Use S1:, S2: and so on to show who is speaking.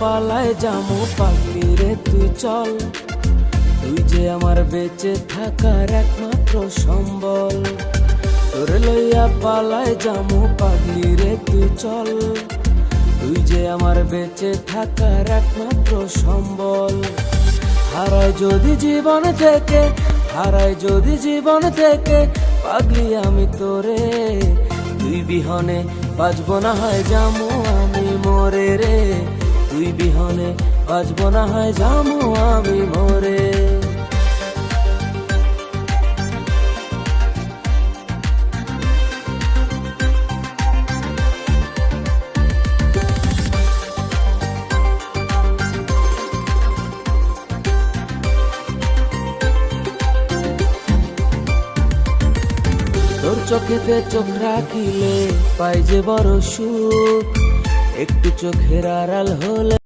S1: পালায় জামু পাগলি রে তুই চল, তুই যে আমার বেঁচে থাকার একমাত্র সম্বল। তোর লইয়া পালায় জামু পাগলি রে তুই চল, তুই যে আমার বেঁচে থাকার একমাত্র সম্বল। হারায় যদি জীবন থেকে, হারায় যদি জীবন থেকে পাগলি আমি তোরে, তুই বিহনে বাঁচব না হয় জামু আমি মরে রে, তুই বিহনে বাঁচব না হয় জামু আমি মরে। তোর চোখেতে চোখ রাখিলে পাই যে বড় সুখ, একটু চোখের আড়াল হলে